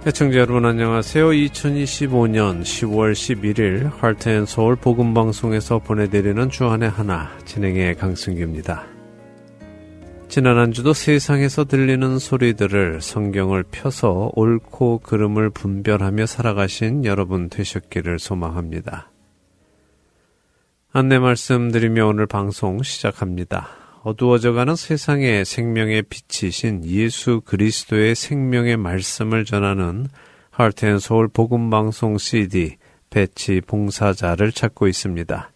시청자 여러분 안녕하세요. 2025년 10월 11일 하트앤서울 복음방송에서 보내드리는 주안의 하나 진행의 강승규입니다. 지난 한 주도 세상에서 들리는 소리들을 성경을 펴서 옳고 그름을 분별하며 살아가신 여러분 되셨기를 소망합니다. 안내 말씀드리며 오늘 방송 시작합니다. 어두워져가는 세상에 생명의 빛이신 예수 그리스도의 생명의 말씀을 전하는 하트앤서울 복음방송 CD 배치 봉사자를 찾고 있습니다.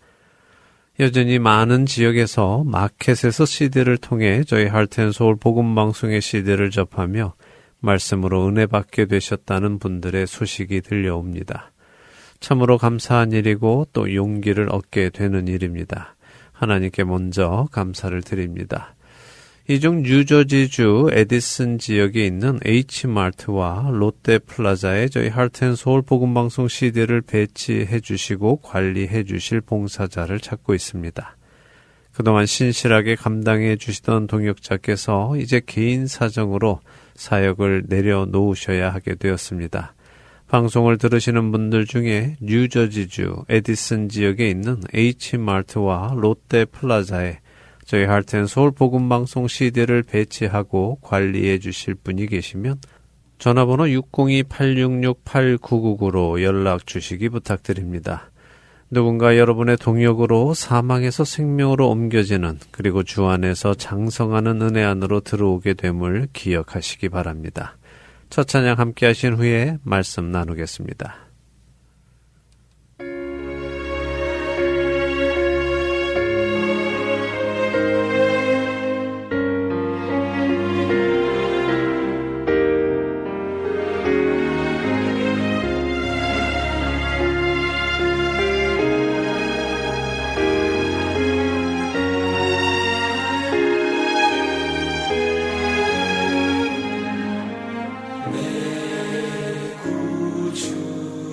여전히 많은 지역에서 마켓에서 CD를 통해 저희 하트앤서울 복음방송의 CD를 접하며 말씀으로 은혜 받게 되셨다는 분들의 소식이 들려옵니다. 참으로 감사한 일이고 또 용기를 얻게 되는 일입니다. 하나님께 먼저 감사를 드립니다. 이중 뉴저지주 에디슨 지역에 있는 H마트와 롯데플라자에 저희 하트앤서울 복음방송 CD를 배치해 주시고 관리해 주실 봉사자를 찾고 있습니다. 그동안 신실하게 감당해 주시던 동역자께서 이제 개인 사정으로 사역을 내려놓으셔야 하게 되었습니다. 방송을 들으시는 분들 중에 뉴저지주 에디슨 지역에 있는 H마트와 롯데플라자에 저희 하트앤서울 복음방송 CD를 배치하고 관리해 주실 분이 계시면 전화번호 602-866-8999로 연락 주시기 부탁드립니다. 누군가 여러분의 동역으로 사망에서 생명으로 옮겨지는 그리고 주 안에서 장성하는 은혜 안으로 들어오게 됨을 기억하시기 바랍니다. 첫 찬양 함께 하신 후에 말씀 나누겠습니다. 주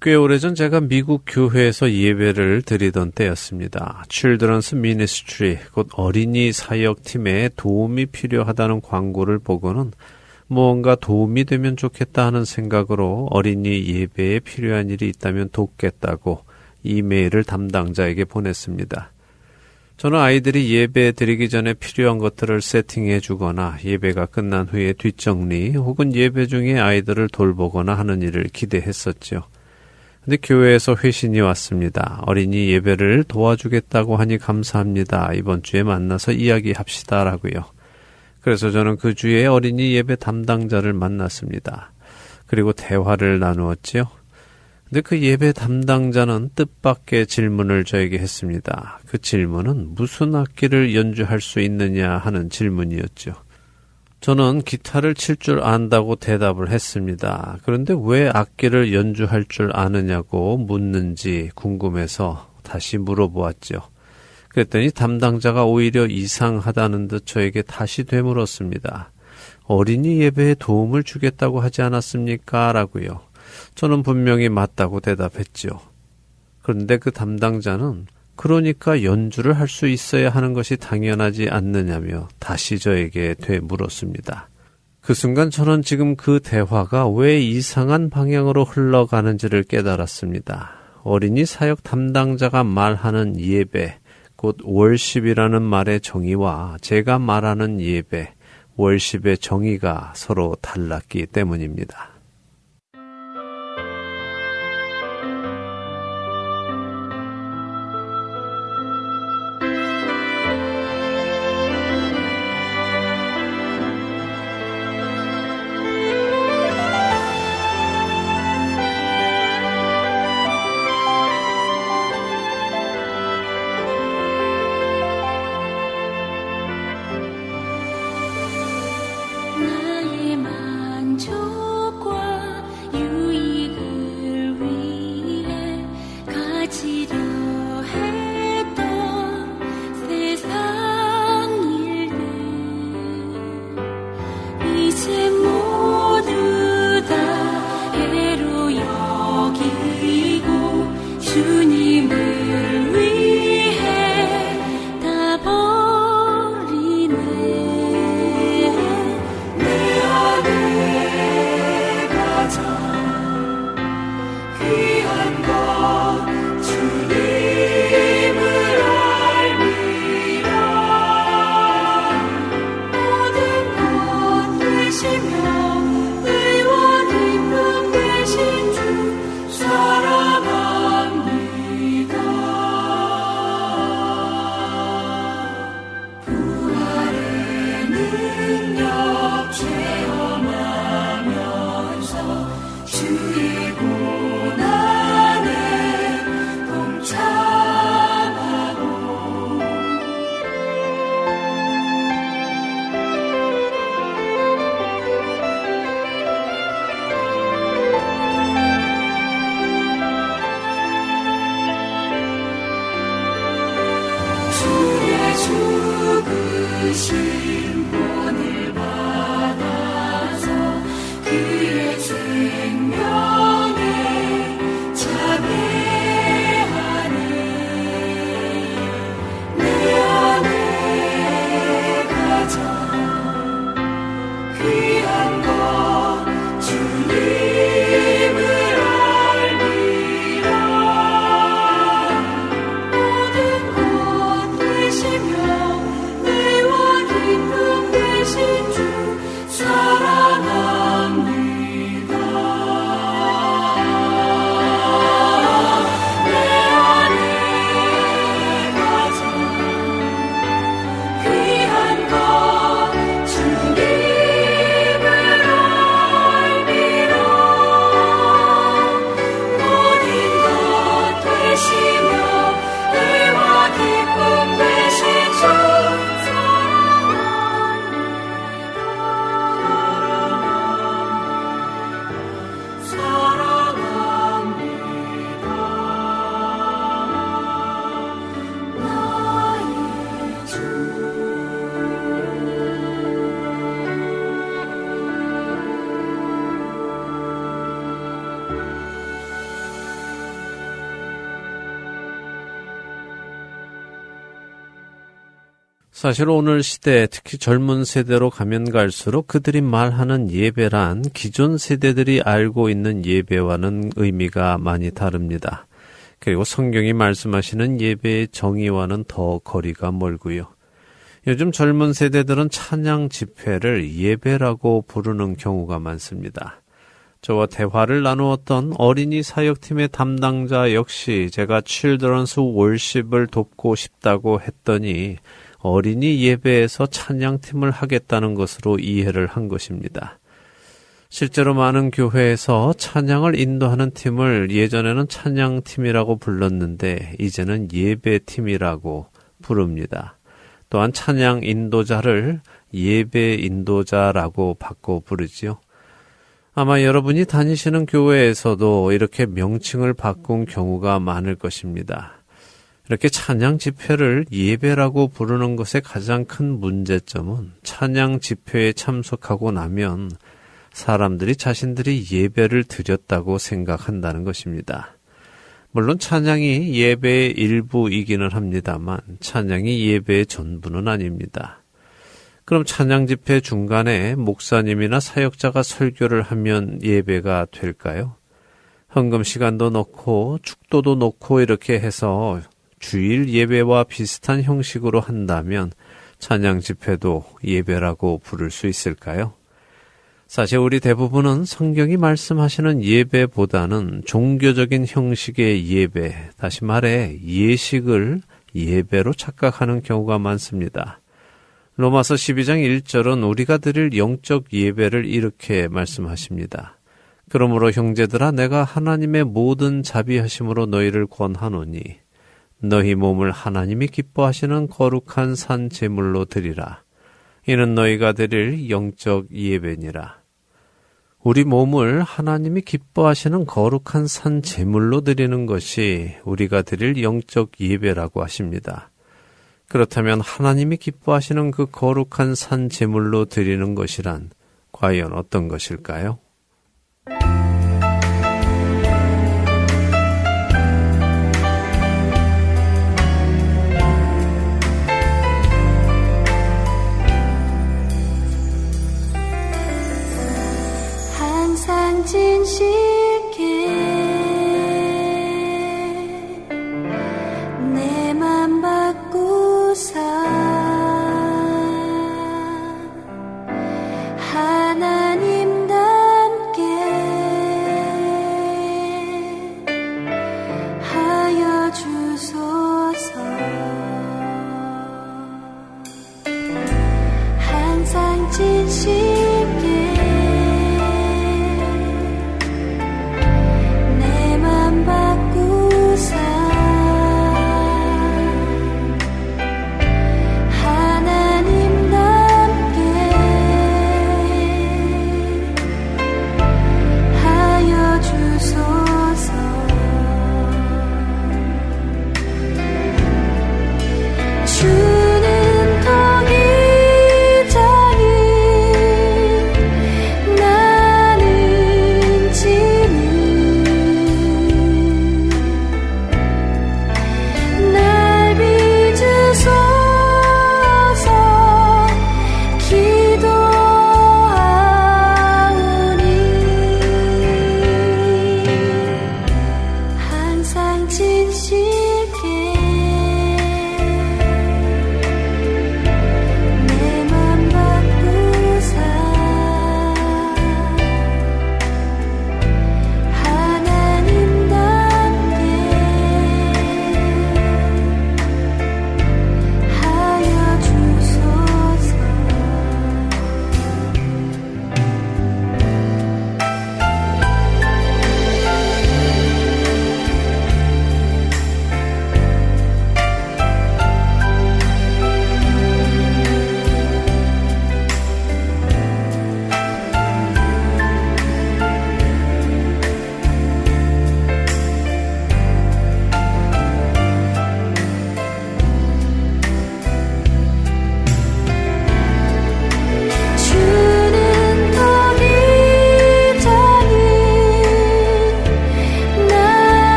꽤 오래전 제가 미국 교회에서 예배를 드리던 때였습니다. Children's Ministry, 곧 어린이 사역팀에 도움이 필요하다는 광고를 보고는 무언가 도움이 되면 좋겠다 하는 생각으로 어린이 예배에 필요한 일이 있다면 돕겠다고 이메일을 담당자에게 보냈습니다. 저는 아이들이 예배 드리기 전에 필요한 것들을 세팅해 주거나 예배가 끝난 후에 뒷정리 혹은 예배 중에 아이들을 돌보거나 하는 일을 기대했었죠. 근데 교회에서 회신이 왔습니다. 어린이 예배를 도와주겠다고 하니 감사합니다. 이번 주에 만나서 이야기합시다라고요. 그래서 저는 그 주에 어린이 예배 담당자를 만났습니다. 그리고 대화를 나누었지요. 근데 그 예배 담당자는 뜻밖의 질문을 저에게 했습니다. 그 질문은 무슨 악기를 연주할 수 있느냐 하는 질문이었죠. 저는 기타를 칠 줄 안다고 대답을 했습니다. 그런데 왜 악기를 연주할 줄 아느냐고 묻는지 궁금해서 다시 물어보았죠. 그랬더니 담당자가 오히려 이상하다는 듯 저에게 다시 되물었습니다. 어린이 예배에 도움을 주겠다고 하지 않았습니까? 라고요. 저는 분명히 맞다고 대답했죠. 그런데 그 담당자는 그러니까 연주를 할 수 있어야 하는 것이 당연하지 않느냐며 다시 저에게 되물었습니다. 그 순간 저는 지금 그 대화가 왜 이상한 방향으로 흘러가는지를 깨달았습니다. 어린이 사역 담당자가 말하는 예배, 곧 월십이라는 말의 정의와 제가 말하는 예배, 월십의 정의가 서로 달랐기 때문입니다. 나의 만족과 유익을 위해 가지려 했던 세상 일들 이제 모두 다 해로 여기고 주님을 위해 다 버리네. 귀한 것 주님을 알미라. 모든 것 되시며 의와 기쁨 되신 주 사랑합니다. 부활의 능력 체험하면서 주의 고난에 동참하고 주의 죽으신 본을 받아서 그의 생명에 참여하네. 내 안에 가장 귀한 것 주님을 알미라. 모든 것 되시며 의와 기쁨 사실 오늘 시대, 특히 젊은 세대로 가면 갈수록 그들이 말하는 예배란 기존 세대들이 알고 있는 예배와는 의미가 많이 다릅니다. 그리고 성경이 말씀하시는 예배의 정의와는 더 거리가 멀고요. 요즘 젊은 세대들은 찬양 집회를 예배라고 부르는 경우가 많습니다. 저와 대화를 나누었던 어린이 사역팀의 담당자 역시 제가 Children's Worship을 돕고 싶다고 했더니 어린이 예배에서 찬양팀을 하겠다는 것으로 이해를 한 것입니다. 실제로 많은 교회에서 찬양을 인도하는 팀을 예전에는 찬양팀이라고 불렀는데 이제는 예배팀이라고 부릅니다. 또한 찬양 인도자를 예배 인도자라고 바꿔 부르지요. 아마 여러분이 다니시는 교회에서도 이렇게 명칭을 바꾼 경우가 많을 것입니다. 이렇게 찬양 집회를 예배라고 부르는 것의 가장 큰 문제점은 찬양 집회에 참석하고 나면 사람들이 자신들이 예배를 드렸다고 생각한다는 것입니다. 물론 찬양이 예배의 일부이기는 합니다만 찬양이 예배의 전부는 아닙니다. 그럼 찬양 집회 중간에 목사님이나 사역자가 설교를 하면 예배가 될까요? 헌금 시간도 넣고 축도도 넣고 이렇게 해서 주일 예배와 비슷한 형식으로 한다면 찬양 집회도 예배라고 부를 수 있을까요? 사실 우리 대부분은 성경이 말씀하시는 예배보다는 종교적인 형식의 예배, 다시 말해 예식을 예배로 착각하는 경우가 많습니다. 로마서 12장 1절은 우리가 드릴 영적 예배를 이렇게 말씀하십니다. 그러므로 형제들아 내가 하나님의 모든 자비하심으로 너희를 권하노니 너희 몸을 하나님이 기뻐하시는 거룩한 산 제물로 드리라. 이는 너희가 드릴 영적 예배니라. 우리 몸을 하나님이 기뻐하시는 거룩한 산 제물로 드리는 것이 우리가 드릴 영적 예배라고 하십니다. 그렇다면 하나님이 기뻐하시는 그 거룩한 산 제물로 드리는 것이란 과연 어떤 것일까요? 항상 진실게 내 맘 바꾸사 하나님답게 하여 주소서. 항상 진실게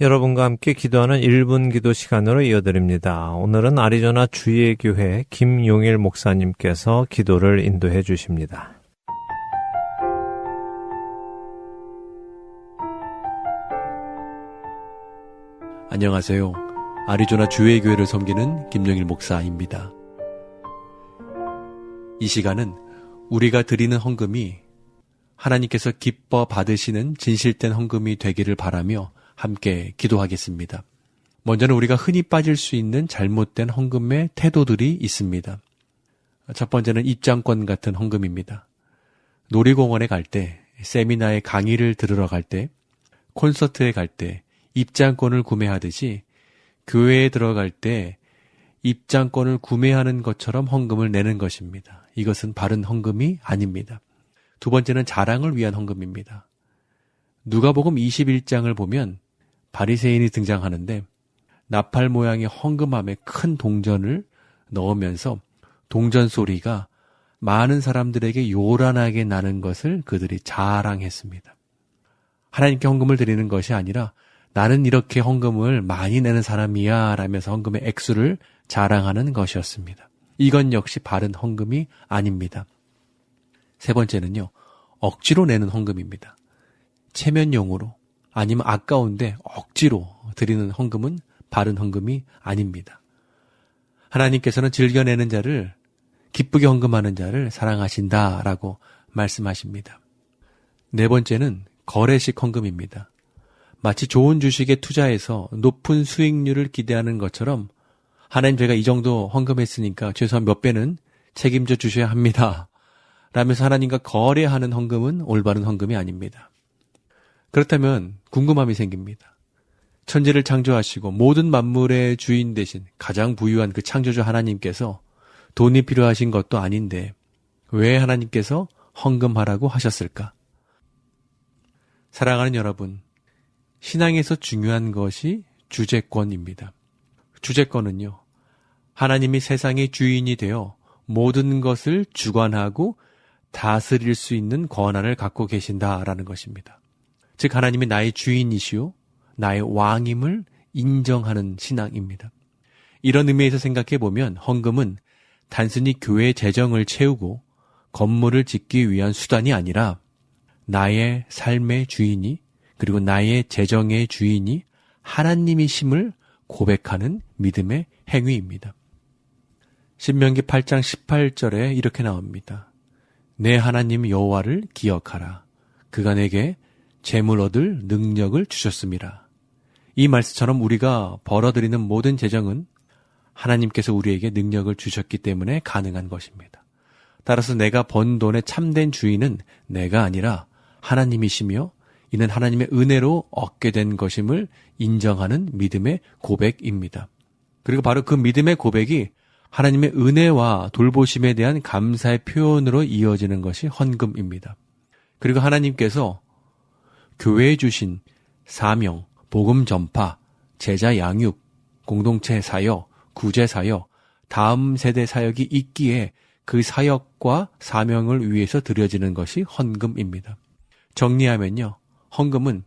여러분과 함께 기도하는 1분 기도 시간으로 이어드립니다. 오늘은 아리조나 주예교회 김용일 목사님께서 기도를 인도해 주십니다. 안녕하세요. 아리조나 주예교회를 섬기는 김용일 목사입니다. 이 시간은 우리가 드리는 헌금이 하나님께서 기뻐 받으시는 진실된 헌금이 되기를 바라며 함께 기도하겠습니다. 먼저는 우리가 흔히 빠질 수 있는 잘못된 헌금의 태도들이 있습니다. 첫 번째는 입장권 같은 헌금입니다. 놀이공원에 갈 때, 세미나에 강의를 들으러 갈 때, 콘서트에 갈 때 입장권을 구매하듯이 교회에 들어갈 때 입장권을 구매하는 것처럼 헌금을 내는 것입니다. 이것은 바른 헌금이 아닙니다. 두 번째는 자랑을 위한 헌금입니다. 누가복음 21장을 보면 바리새인이 등장하는데 나팔 모양의 헌금함에 큰 동전을 넣으면서 동전 소리가 많은 사람들에게 요란하게 나는 것을 그들이 자랑했습니다. 하나님께 헌금을 드리는 것이 아니라 나는 이렇게 헌금을 많이 내는 사람이야 라면서 헌금의 액수를 자랑하는 것이었습니다. 이건 역시 바른 헌금이 아닙니다. 세 번째는요, 억지로 내는 헌금입니다. 체면용으로 아니면 아까운데 억지로 드리는 헌금은 바른 헌금이 아닙니다. 하나님께서는 즐겨내는 자를, 기쁘게 헌금하는 자를 사랑하신다라고 말씀하십니다. 네 번째는 거래식 헌금입니다. 마치 좋은 주식에 투자해서 높은 수익률을 기대하는 것처럼 하나님 제가 이 정도 헌금했으니까 최소한 몇 배는 책임져 주셔야 합니다. 라면서 하나님과 거래하는 헌금은 올바른 헌금이 아닙니다. 그렇다면 궁금함이 생깁니다. 천지를 창조하시고 모든 만물의 주인 되신 가장 부유한 그 창조주 하나님께서 돈이 필요하신 것도 아닌데 왜 하나님께서 헌금하라고 하셨을까? 사랑하는 여러분, 신앙에서 중요한 것이 주재권입니다. 주재권은요, 하나님이 세상의 주인이 되어 모든 것을 주관하고 다스릴 수 있는 권한을 갖고 계신다라는 것입니다. 즉 하나님이 나의 주인이시오, 나의 왕임을 인정하는 신앙입니다. 이런 의미에서 생각해 보면 헌금은 단순히 교회 재정을 채우고 건물을 짓기 위한 수단이 아니라 나의 삶의 주인이, 그리고 나의 재정의 주인이 하나님이심을 고백하는 믿음의 행위입니다. 신명기 8장 18절에 이렇게 나옵니다. 내 하나님 여호와를 기억하라. 그가 내게 재물 얻을 능력을 주셨음이라. 이 말씀처럼 우리가 벌어들이는 모든 재정은 하나님께서 우리에게 능력을 주셨기 때문에 가능한 것입니다. 따라서 내가 번 돈의 참된 주인은 내가 아니라 하나님이시며 이는 하나님의 은혜로 얻게 된 것임을 인정하는 믿음의 고백입니다. 그리고 바로 그 믿음의 고백이 하나님의 은혜와 돌보심에 대한 감사의 표현으로 이어지는 것이 헌금입니다. 그리고 하나님께서 교회에 주신 사명, 복음 전파, 제자 양육, 공동체 사역, 구제 사역, 다음 세대 사역이 있기에 그 사역과 사명을 위해서 드려지는 것이 헌금입니다. 정리하면요, 헌금은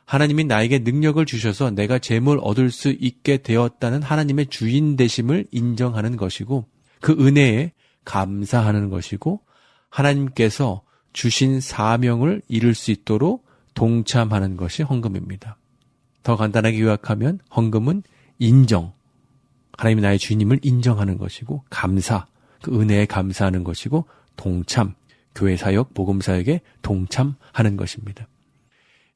하나님이 나에게 능력을 주셔서 내가 재물 얻을 수 있게 되었다는 하나님의 주인 되심을 인정하는 것이고 그 은혜에 감사하는 것이고 하나님께서 주신 사명을 이룰 수 있도록 동참하는 것이 헌금입니다. 더 간단하게 요약하면 헌금은 인정, 하나님이 나의 주인임을 인정하는 것이고 감사, 그 은혜에 감사하는 것이고 동참, 교회 사역, 복음 사역에 동참하는 것입니다.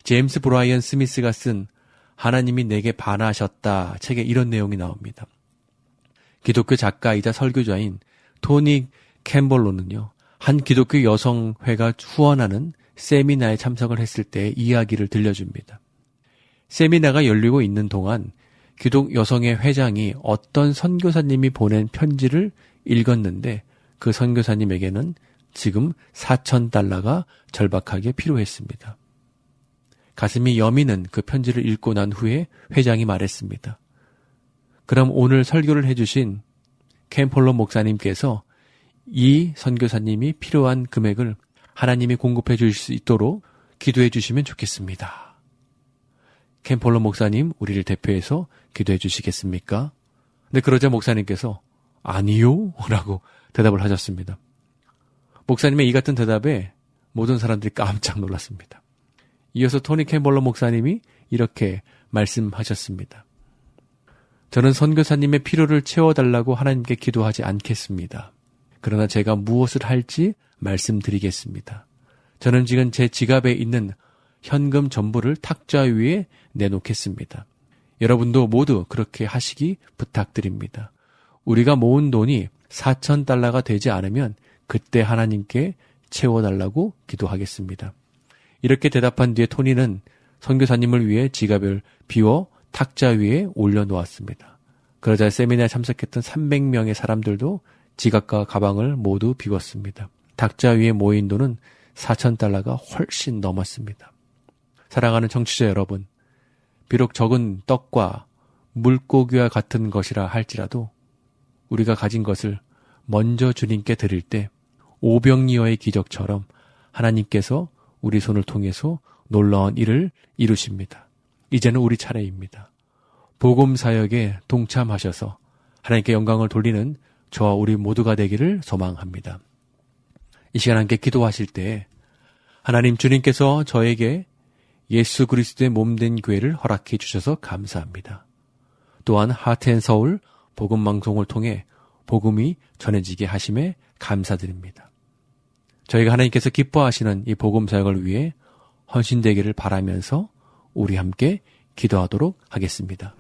제임스 브라이언 스미스가 쓴 하나님이 내게 반하셨다 책에 이런 내용이 나옵니다. 기독교 작가이자 설교자인 토니 캠벌로는요, 한 기독교 여성회가 후원하는 세미나에 참석을 했을 때 이야기를 들려줍니다. 세미나가 열리고 있는 동안 기독 여성회 회장이 어떤 선교사님이 보낸 편지를 읽었는데 그 선교사님에게는 지금 $4,000가 절박하게 필요했습니다. 가슴이 여미는 그 편지를 읽고 난 후에 회장이 말했습니다. 그럼 오늘 설교를 해주신 캠폴로 목사님께서 이 선교사님이 필요한 금액을 하나님이 공급해 주실 수 있도록 기도해 주시면 좋겠습니다. 캠폴러 목사님, 우리를 대표해서 기도해 주시겠습니까? 근데 그러자 목사님께서 아니요? 라고 대답을 하셨습니다. 목사님의 이 같은 대답에 모든 사람들이 깜짝 놀랐습니다. 이어서 토니 캠폴러 목사님이 이렇게 말씀하셨습니다. 저는 선교사님의 필요를 채워달라고 하나님께 기도하지 않겠습니다. 그러나 제가 무엇을 할지 말씀드리겠습니다. 저는 지금 제 지갑에 있는 현금 전부를 탁자 위에 내놓겠습니다. 여러분도 모두 그렇게 하시기 부탁드립니다. 우리가 모은 돈이 4,000달러가 되지 않으면 그때 하나님께 채워달라고 기도하겠습니다. 이렇게 대답한 뒤에 토니는 선교사님을 위해 지갑을 비워 탁자 위에 올려놓았습니다. 그러자 세미나에 참석했던 300명의 사람들도 지갑과 가방을 모두 비웠습니다. 탁자 위에 모인 돈은 4,000달러가 훨씬 넘었습니다. 사랑하는 청취자 여러분, 비록 적은 떡과 물고기와 같은 것이라 할지라도 우리가 가진 것을 먼저 주님께 드릴 때 오병이어의 기적처럼 하나님께서 우리 손을 통해서 놀라운 일을 이루십니다. 이제는 우리 차례입니다. 복음 사역에 동참하셔서 하나님께 영광을 돌리는 저와 우리 모두가 되기를 소망합니다. 이 시간 함께 기도하실 때 하나님 주님께서 저에게 예수 그리스도의 몸된 교회를 허락해 주셔서 감사합니다. 또한 하트앤서울 복음방송을 통해 복음이 전해지게 하심에 감사드립니다. 저희가 하나님께서 기뻐하시는 이 복음 사역을 위해 헌신되기를 바라면서 우리 함께 기도하도록 하겠습니다.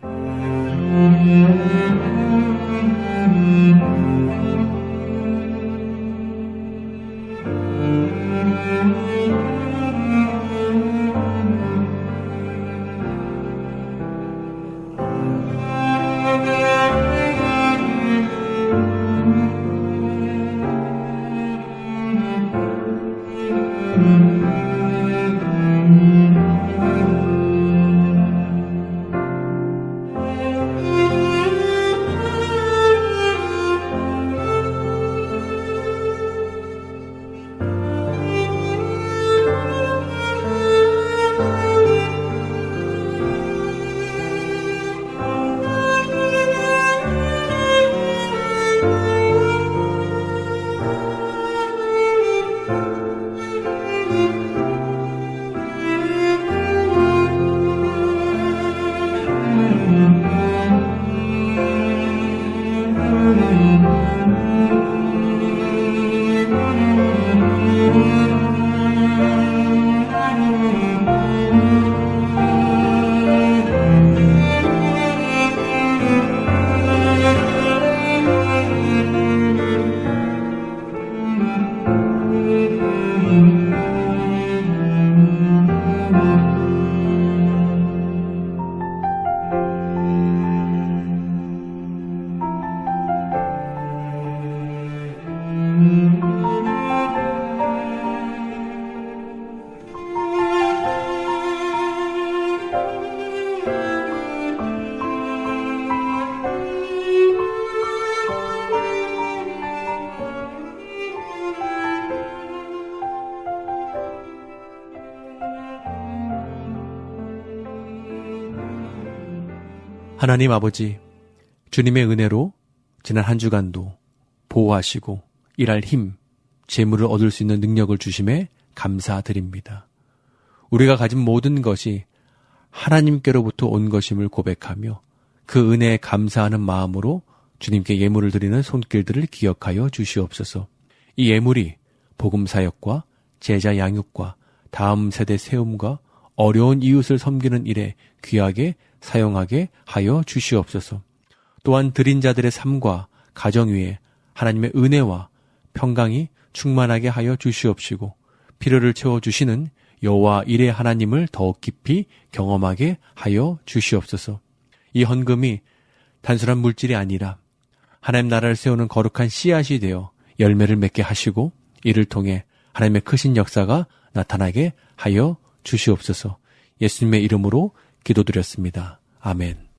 하나님 아버지, 주님의 은혜로 지난 한 주간도 보호하시고 일할 힘, 재물을 얻을 수 있는 능력을 주심에 감사드립니다. 우리가 가진 모든 것이 하나님께로부터 온 것임을 고백하며 그 은혜에 감사하는 마음으로 주님께 예물을 드리는 손길들을 기억하여 주시옵소서. 이 예물이 복음 사역과 제자 양육과 다음 세대 세움과 어려운 이웃을 섬기는 일에 귀하게 사용하게 하여 주시옵소서. 또한 드린 자들의 삶과 가정 위에 하나님의 은혜와 평강이 충만하게 하여 주시옵시고 필요를 채워주시는 여호와 일의 하나님을 더욱 깊이 경험하게 하여 주시옵소서. 이 헌금이 단순한 물질이 아니라 하나님 나라를 세우는 거룩한 씨앗이 되어 열매를 맺게 하시고 이를 통해 하나님의 크신 역사가 나타나게 하여 주시옵소서. 예수님의 이름으로 기도드렸습니다. 아멘.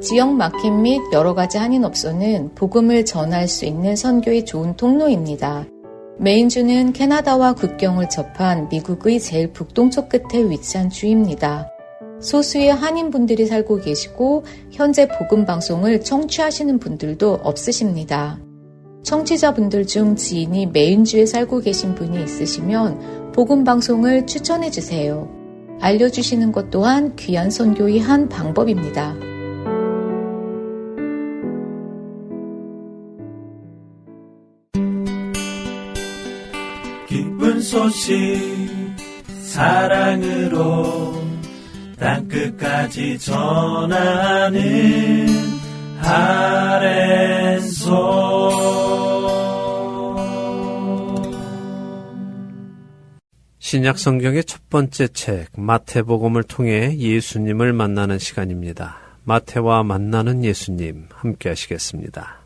지역 마켓 및 여러 가지 한인업소는 복음을 전할 수 있는 선교의 좋은 통로입니다. 메인주는 캐나다와 국경을 접한 미국의 제일 북동쪽 끝에 위치한 주입니다. 소수의 한인분들이 살고 계시고 현재 복음방송을 청취하시는 분들도 없으십니다. 청취자분들 중 지인이 메인주에 살고 계신 분이 있으시면 복음방송을 추천해주세요. 알려주시는 것 또한 귀한 선교의 한 방법입니다. 기쁜 소식 사랑으로 땅끝까지 전하는 신약 성경의 첫 번째 책 마태복음을 통해 예수님을 만나는 시간입니다. 마태와 만나는 예수님 함께 하시겠습니다.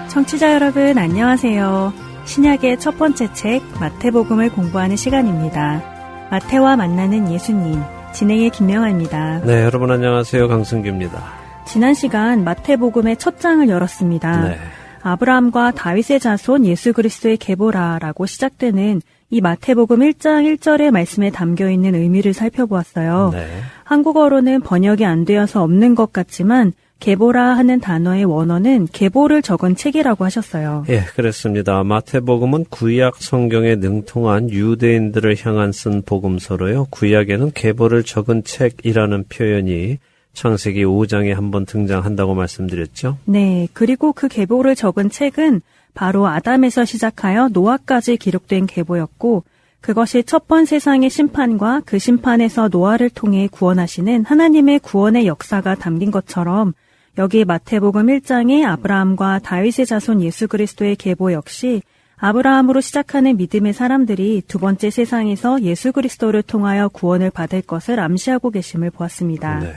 청취자 여러분 안녕하세요. 신약의 첫 번째 책 마태복음을 공부하는 시간입니다. 마태와 만나는 예수님 진행의 김명아입니다. 네, 여러분 안녕하세요. 강승규입니다. 지난 시간 마태복음의 첫 장을 열었습니다. 네. 아브라함과 다윗의 자손 예수 그리스도의 계보라라고 시작되는 이 마태복음 1장 1절의 말씀에 담겨있는 의미를 살펴보았어요. 네. 한국어로는 번역이 안 되어서 없는 것 같지만 계보라 하는 단어의 원어는 계보를 적은 책이라고 하셨어요. 예, 그렇습니다. 마태복음은 구약 성경에 능통한 유대인들을 향한 쓴 복음서로요. 구약에는 계보를 적은 책이라는 표현이 창세기 5장에 한번 등장한다고 말씀드렸죠. 네, 그리고 그 계보를 적은 책은 바로 아담에서 시작하여 노아까지 기록된 계보였고 그것이 첫 번 세상의 심판과 그 심판에서 노아를 통해 구원하시는 하나님의 구원의 역사가 담긴 것처럼 여기 마태복음 1장의 아브라함과 다윗의 자손 예수 그리스도의 계보 역시 아브라함으로 시작하는 믿음의 사람들이 두 번째 세상에서 예수 그리스도를 통하여 구원을 받을 것을 암시하고 계심을 보았습니다. 네.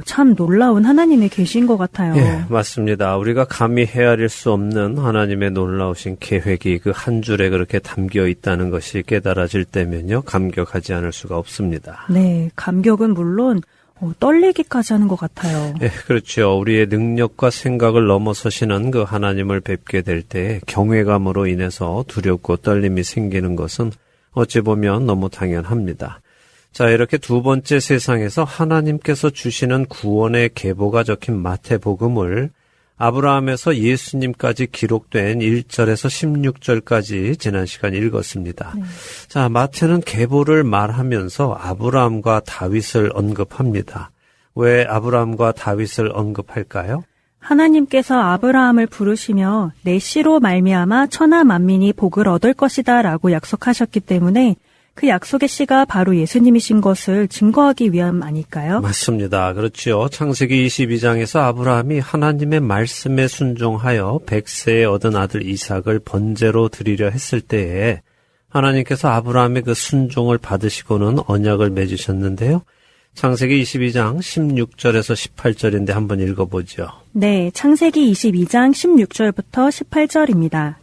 참 놀라운 하나님의 계시인 것 같아요. 예, 맞습니다. 우리가 감히 헤아릴 수 없는 하나님의 놀라우신 계획이 그 한 줄에 그렇게 담겨 있다는 것이 깨달아질 때면요. 감격하지 않을 수가 없습니다. 네, 감격은 물론 떨리기까지 하는 것 같아요. 예, 그렇죠. 우리의 능력과 생각을 넘어서시는 그 하나님을 뵙게 될 때 경외감으로 인해서 두렵고 떨림이 생기는 것은 어찌 보면 너무 당연합니다. 자, 이렇게 두 번째 세상에서 하나님께서 주시는 구원의 계보가 적힌 마태복음을 아브라함에서 예수님까지 기록된 1절에서 16절까지 지난 시간 읽었습니다. 네. 자, 마태는 계보를 말하면서 아브라함과 다윗을 언급합니다. 왜 아브라함과 다윗을 언급할까요? 하나님께서 아브라함을 부르시며 내 씨로 말미암아 천하 만민이 복을 얻을 것이다 라고 약속하셨기 때문에 그 약속의 씨가 바로 예수님이신 것을 증거하기 위함 아닐까요? 맞습니다. 그렇지요. 창세기 22장에서 아브라함이 하나님의 말씀에 순종하여 100세에 얻은 아들 이삭을 번제로 드리려 했을 때에 하나님께서 아브라함의 그 순종을 받으시고는 언약을 맺으셨는데요. 창세기 22장 16절에서 18절인데 한번 읽어보죠. 네, 창세기 22장 16절부터 18절입니다.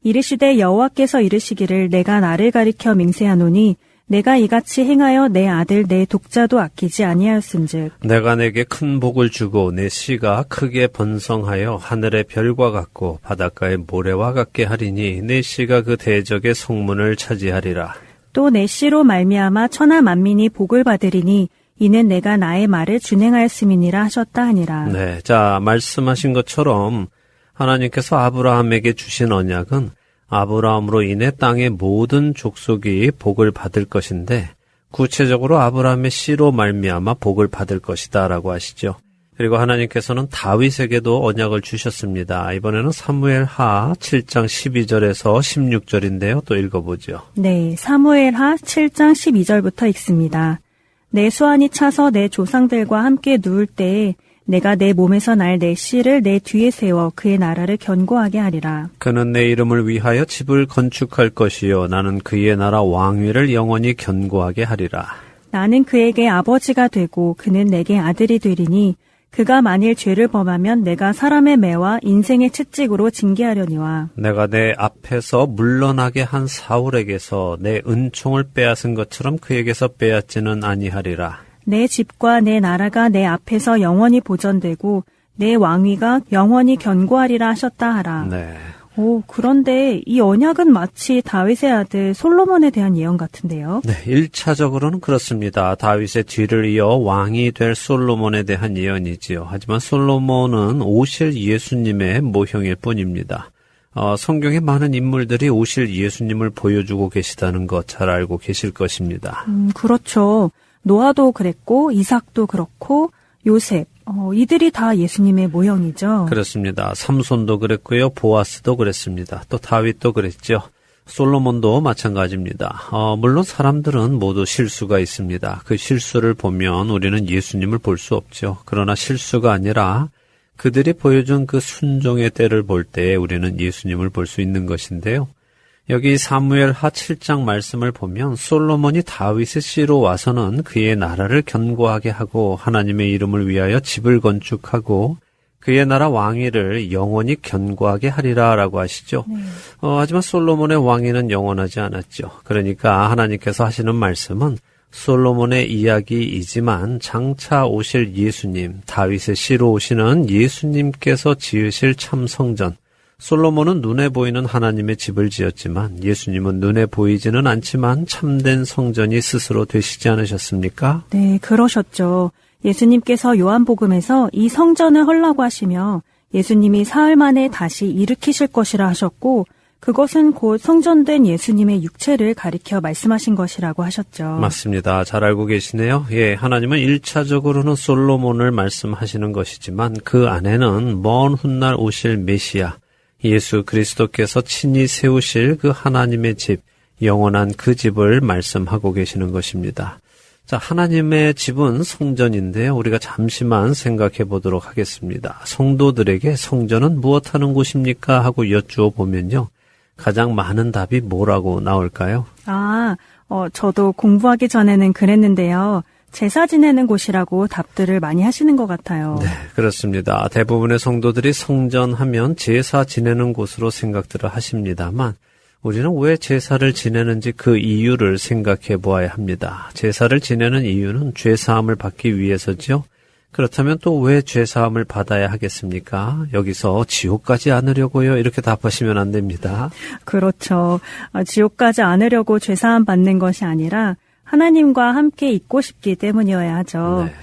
이르시되 여호와께서 이르시기를 내가 나를 가리켜 맹세하노니 내가 이같이 행하여 내 아들 내 독자도 아끼지 아니하였은즉 내가 내게 큰 복을 주고 내 씨가 크게 번성하여 하늘의 별과 같고 바닷가의 모래와 같게 하리니 내 씨가 그 대적의 성문을 차지하리라. 또 내 씨로 말미암아 천하 만민이 복을 받으리니 이는 내가 나의 말을 준행하였음이니라 하셨다 하니라. 네, 자 말씀하신 것처럼 하나님께서 아브라함에게 주신 언약은 아브라함으로 인해 땅의 모든 족속이 복을 받을 것인데 구체적으로 아브라함의 씨로 말미암아 복을 받을 것이다 라고 하시죠. 그리고 하나님께서는 다윗에게도 언약을 주셨습니다. 이번에는 사무엘하 7장 12절에서 16절인데요. 또 읽어보죠. 네, 사무엘하 7장 12절부터 읽습니다. 내 수완이 차서 내 조상들과 함께 누울 때에 내가 내 몸에서 날 내 씨를 내 뒤에 세워 그의 나라를 견고하게 하리라. 그는 내 이름을 위하여 집을 건축할 것이요 나는 그의 나라 왕위를 영원히 견고하게 하리라. 나는 그에게 아버지가 되고 그는 내게 아들이 되리니 그가 만일 죄를 범하면 내가 사람의 매와 인생의 채찍으로 징계하려니와 내가 내 앞에서 물러나게 한 사울에게서 내 은총을 빼앗은 것처럼 그에게서 빼앗지는 아니하리라. 내 집과 내 나라가 내 앞에서 영원히 보전되고 내 왕위가 영원히 견고하리라 하셨다 하라. 네. 그런데 이 언약은 마치 다윗의 아들 솔로몬에 대한 예언 같은데요. 네, 1차적으로는 그렇습니다. 다윗의 뒤를 이어 왕이 될 솔로몬에 대한 예언이지요. 하지만 솔로몬은 오실 예수님의 모형일 뿐입니다. 성경의 많은 인물들이 오실 예수님을 보여주고 계시다는 것 잘 알고 계실 것입니다. 그렇죠. 노아도 그랬고 이삭도 그렇고 요셉, 이들이 다 예수님의 모형이죠. 그렇습니다. 삼손도 그랬고요. 보아스도 그랬습니다. 또 다윗도 그랬죠. 솔로몬도 마찬가지입니다. 물론 사람들은 모두 실수가 있습니다. 그 실수를 보면 우리는 예수님을 볼 수 없죠. 그러나 실수가 아니라 그들이 보여준 그 순종의 때를 볼 때 우리는 예수님을 볼 수 있는 것인데요. 여기 사무엘하 7장 말씀을 보면 솔로몬이 다윗의 씨로 와서는 그의 나라를 견고하게 하고 하나님의 이름을 위하여 집을 건축하고 그의 나라 왕위를 영원히 견고하게 하리라 라고 하시죠. 하지만 솔로몬의 왕위는 영원하지 않았죠. 그러니까 하나님께서 하시는 말씀은 솔로몬의 이야기이지만 장차 오실 예수님, 다윗의 씨로 오시는 예수님께서 지으실 참 성전, 솔로몬은 눈에 보이는 하나님의 집을 지었지만 예수님은 눈에 보이지는 않지만 참된 성전이 스스로 되시지 않으셨습니까? 네, 그러셨죠. 예수님께서 요한복음에서 이 성전을 헐라고 하시며 예수님이 사흘 만에 다시 일으키실 것이라 하셨고 그것은 곧 성전된 예수님의 육체를 가리켜 말씀하신 것이라고 하셨죠. 맞습니다. 잘 알고 계시네요. 예, 하나님은 1차적으로는 솔로몬을 말씀하시는 것이지만 그 안에는 먼 훗날 오실 메시아, 예수 그리스도께서 친히 세우실 그 하나님의 집, 영원한 그 집을 말씀하고 계시는 것입니다. 자, 하나님의 집은 성전인데요. 우리가 잠시만 생각해 보도록 하겠습니다. 성도들에게 성전은 무엇하는 곳입니까? 하고 여쭈어 보면요. 가장 많은 답이 뭐라고 나올까요? 저도 공부하기 전에는 그랬는데요. 제사 지내는 곳이라고 답들을 많이 하시는 것 같아요. 네, 그렇습니다. 대부분의 성도들이 성전하면 제사 지내는 곳으로 생각들을 하십니다만 우리는 왜 제사를 지내는지 그 이유를 생각해 보아야 합니다. 제사를 지내는 이유는 죄사함을 받기 위해서죠. 그렇다면 또 왜 죄사함을 받아야 하겠습니까? 여기서 지옥 가지 않으려고요. 이렇게 답하시면 안 됩니다. 그렇죠. 지옥 가지 않으려고 죄사함 받는 것이 아니라 하나님과 함께 있고 싶기 때문이어야 하죠. 네.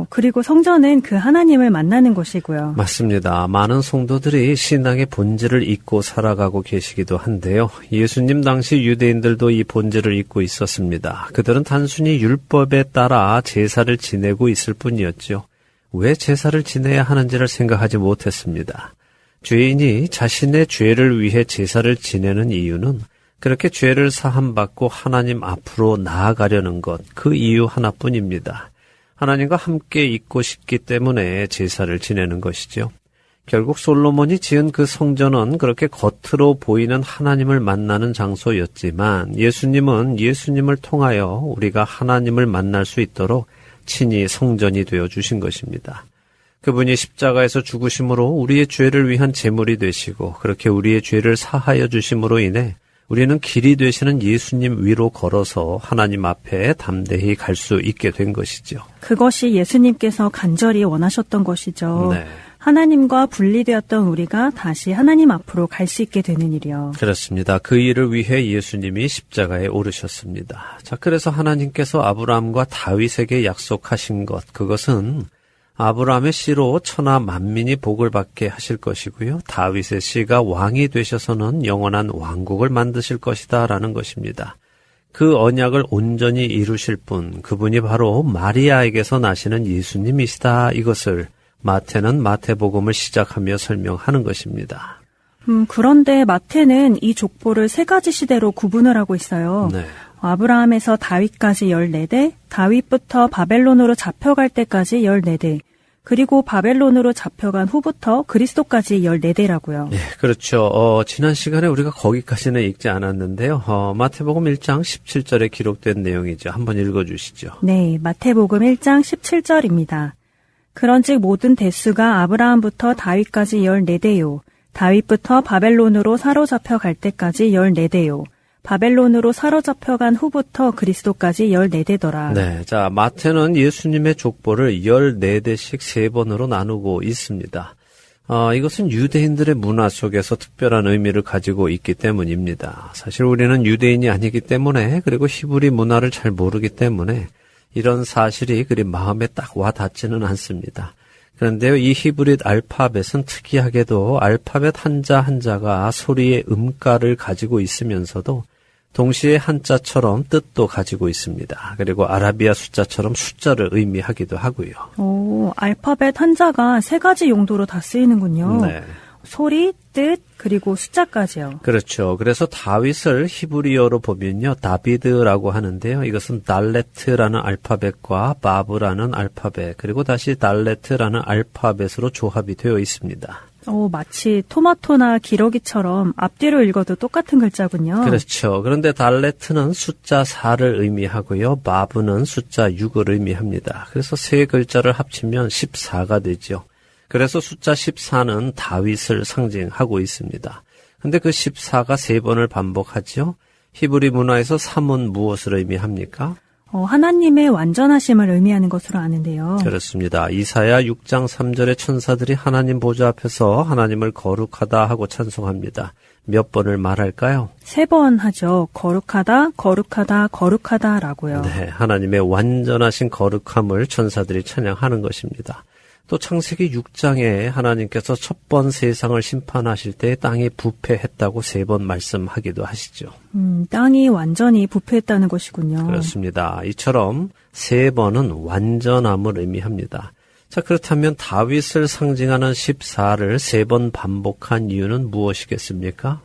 그리고 성전은 그 하나님을 만나는 곳이고요. 맞습니다. 많은 성도들이 신앙의 본질을 잊고 살아가고 계시기도 한데요. 예수님 당시 유대인들도 이 본질을 잊고 있었습니다. 그들은 단순히 율법에 따라 제사를 지내고 있을 뿐이었죠. 왜 제사를 지내야 하는지를 생각하지 못했습니다. 죄인이 자신의 죄를 위해 제사를 지내는 이유는 그렇게 죄를 사함받고 하나님 앞으로 나아가려는 것, 그 이유 하나뿐입니다. 하나님과 함께 있고 싶기 때문에 제사를 지내는 것이죠. 결국 솔로몬이 지은 그 성전은 그렇게 겉으로 보이는 하나님을 만나는 장소였지만 예수님은 예수님을 통하여 우리가 하나님을 만날 수 있도록 친히 성전이 되어 주신 것입니다. 그분이 십자가에서 죽으심으로 우리의 죄를 위한 제물이 되시고 그렇게 우리의 죄를 사하여 주심으로 인해 우리는 길이 되시는 예수님 위로 걸어서 하나님 앞에 담대히 갈 수 있게 된 것이죠. 그것이 예수님께서 간절히 원하셨던 것이죠. 네. 하나님과 분리되었던 우리가 다시 하나님 앞으로 갈 수 있게 되는 일이요. 그렇습니다. 그 일을 위해 예수님이 십자가에 오르셨습니다. 자, 그래서 하나님께서 아브라함과 다윗에게 약속하신 것, 그것은 아브라함의 씨로 천하 만민이 복을 받게 하실 것이고요. 다윗의 씨가 왕이 되셔서는 영원한 왕국을 만드실 것이다 라는 것입니다. 그 언약을 온전히 이루실 분, 그분이 바로 마리아에게서 나시는 예수님이시다. 이것을 마태는 마태복음을 시작하며 설명하는 것입니다. 그런데 마태는 이 족보를 세 가지 시대로 구분을 하고 있어요. 네. 아브라함에서 다윗까지 14대, 다윗부터 바벨론으로 잡혀갈 때까지 14대, 그리고 바벨론으로 잡혀간 후부터 그리스도까지 14대라고요. 예, 그렇죠. 지난 시간에 우리가 거기까지는 읽지 않았는데요. 마태복음 1장 17절에 기록된 내용이죠. 한번 읽어주시죠. 네, 마태복음 1장 17절입니다. 그런즉 모든 대수가 아브라함부터 다윗까지 14대요. 다윗부터 바벨론으로 사로잡혀 갈 때까지 14대요. 바벨론으로 사로잡혀간 후부터 그리스도까지 14대더라. 네, 자, 마태는 예수님의 족보를 14대씩 3번으로 나누고 있습니다. 이것은 유대인들의 문화 속에서 특별한 의미를 가지고 있기 때문입니다. 사실 우리는 유대인이 아니기 때문에, 그리고 히브리 문화를 잘 모르기 때문에 이런 사실이 그리 마음에 딱 와 닿지는 않습니다. 그런데요, 이 히브리 알파벳은 특이하게도 알파벳 한자 한자가 소리의 음가를 가지고 있으면서도 동시에 한자처럼 뜻도 가지고 있습니다. 그리고 아라비아 숫자처럼 숫자를 의미하기도 하고요. 오, 알파벳 한자가 3가지 용도로 다 쓰이는군요. 네. 소리, 뜻, 그리고 숫자까지요. 그렇죠. 그래서 다윗을 히브리어로 보면요, 다비드라고 하는데요. 이것은 달레트라는 알파벳과 바브라는 알파벳, 그리고 다시 달레트라는 알파벳으로 조합이 되어 있습니다. 마치 토마토나 기러기처럼 앞뒤로 읽어도 똑같은 글자군요. 그렇죠. 그런데 달레트는 숫자 4를 의미하고요. 바브는 숫자 6을 의미합니다. 그래서 3글자를 합치면 14가 되죠. 그래서 숫자 14는 다윗을 상징하고 있습니다. 근데 그 14가 3번을 반복하죠. 히브리 문화에서 3은 무엇을 의미합니까? 하나님의 완전하심을 의미하는 것으로 아는데요. 그렇습니다. 이사야 6장 3절의 천사들이 하나님 보좌 앞에서 하나님을 거룩하다 하고 찬송합니다. 몇 번을 말할까요? 3번 하죠. 거룩하다, 거룩하다, 거룩하다라고요. 네, 하나님의 완전하신 거룩함을 천사들이 찬양하는 것입니다. 또 창세기 6장에 하나님께서 첫 번 세상을 심판하실 때 땅이 부패했다고 3번 말씀하기도 하시죠. 땅이 완전히 부패했다는 것이군요. 그렇습니다. 이처럼 3번은 완전함을 의미합니다. 자, 그렇다면 다윗을 상징하는 14를 3번 반복한 이유는 무엇이겠습니까?